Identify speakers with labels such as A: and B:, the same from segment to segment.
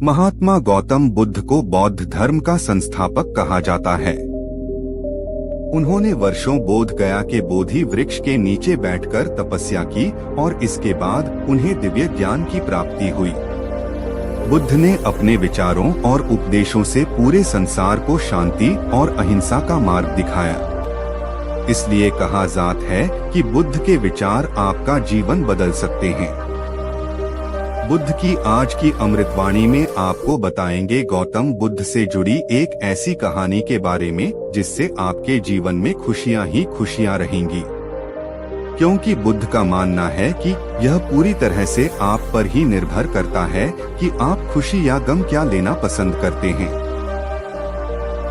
A: महात्मा गौतम बुद्ध को बौद्ध धर्म का संस्थापक कहा जाता है। उन्होंने वर्षों बोध गया के बोधि वृक्ष के नीचे बैठकर तपस्या की और इसके बाद उन्हें दिव्य ज्ञान की प्राप्ति हुई। बुद्ध ने अपने विचारों और उपदेशों से पूरे संसार को शांति और अहिंसा का मार्ग दिखाया। इसलिए कहा जात है कि बुद्ध के विचार आपका जीवन बदल सकते हैं। बुद्ध की आज की अमृतवाणी में आपको बताएंगे गौतम बुद्ध से जुड़ी एक ऐसी कहानी के बारे में जिससे आपके जीवन में खुशियां ही खुशियां रहेंगी, क्योंकि बुद्ध का मानना है कि यह पूरी तरह से आप पर ही निर्भर करता है कि आप खुशी या गम क्या लेना पसंद करते हैं।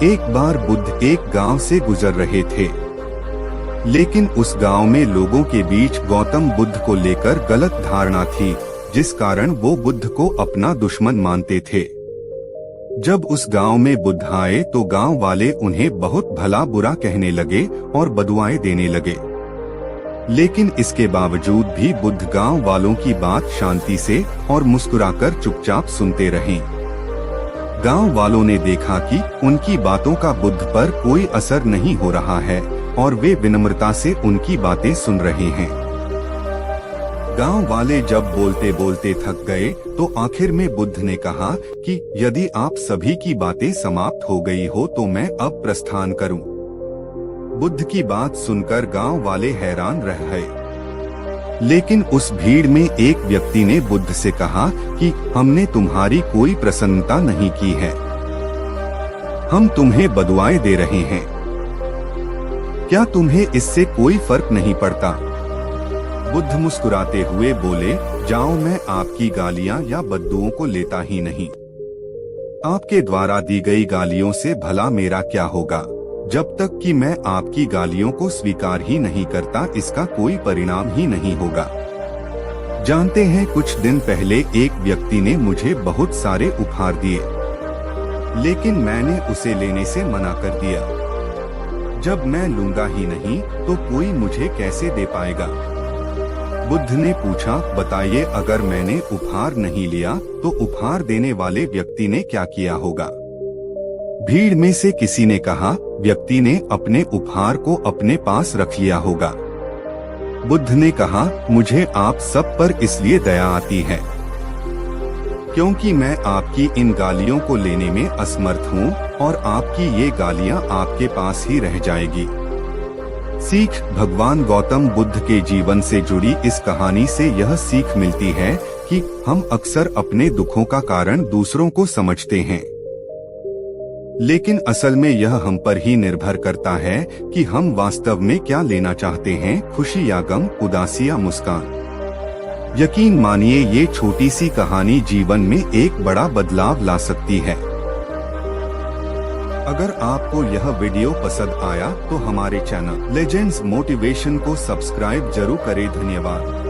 A: एक बार बुद्ध एक गांव से गुजर रहे थे, लेकिन उस गांव में लोगों के बीच गौतम बुद्ध को लेकर गलत धारणा थी, जिस कारण वो बुद्ध को अपना दुश्मन मानते थे। जब उस गांव में बुद्ध आए तो गांव वाले उन्हें बहुत भला बुरा कहने लगे और बदुआएं देने लगे, लेकिन इसके बावजूद भी बुद्ध गांव वालों की बात शांति से और मुस्कुराकर चुपचाप सुनते रहे। गांव वालों ने देखा कि उनकी बातों का बुद्ध पर कोई असर नहीं हो रहा है और वे विनम्रता से उनकी बातें सुन रहे हैं। गांव वाले जब बोलते बोलते थक गए तो आखिर में बुद्ध ने कहा कि यदि आप सभी की बातें समाप्त हो गई हो तो मैं अब प्रस्थान करूं। बुद्ध की बात सुनकर गांव वाले हैरान रह गए, लेकिन उस भीड़ में एक व्यक्ति ने बुद्ध से कहा कि हमने तुम्हारी कोई प्रसन्नता नहीं की है, हम तुम्हें बदुआएं दे रहे हैं, क्या तुम्हें इससे कोई फर्क नहीं पड़ता? बुद्ध मुस्कुराते हुए बोले, जाओ, मैं आपकी गालियां या बद्दुओं को लेता ही नहीं। आपके द्वारा दी गई गालियों से भला मेरा क्या होगा? जब तक कि मैं आपकी गालियों को स्वीकार ही नहीं करता इसका कोई परिणाम ही नहीं होगा। जानते हैं, कुछ दिन पहले एक व्यक्ति ने मुझे बहुत सारे उपहार दिए, लेकिन मैंने उसे लेने से मना कर दिया। जब मैं लूंगा ही नहीं तो कोई मुझे कैसे दे पाएगा? बुद्ध ने पूछा, बताइए, अगर मैंने उपहार नहीं लिया तो उपहार देने वाले व्यक्ति ने क्या किया होगा? भीड़ में से किसी ने कहा, व्यक्ति ने अपने उपहार को अपने पास रख लिया होगा। बुद्ध ने कहा, मुझे आप सब पर इसलिए दया आती है क्योंकि मैं आपकी इन गालियों को लेने में असमर्थ हूँ और आपकी ये गालियाँ आपके पास ही रह जाएगी। सीख भगवान गौतम बुद्ध के जीवन से जुड़ी इस कहानी से यह सीख मिलती है कि हम अक्सर अपने दुखों का कारण दूसरों को समझते हैं, लेकिन असल में यह हम पर ही निर्भर करता है कि हम वास्तव में क्या लेना चाहते हैं, खुशी या गम, उदासी या मुस्कान। यकीन मानिए, ये छोटी सी कहानी जीवन में एक बड़ा बदलाव ला सकती है। अगर आपको यह वीडियो पसंद आया तो हमारे चैनल लेजेंड्स मोटिवेशन को सब्सक्राइब जरूर करें। धन्यवाद।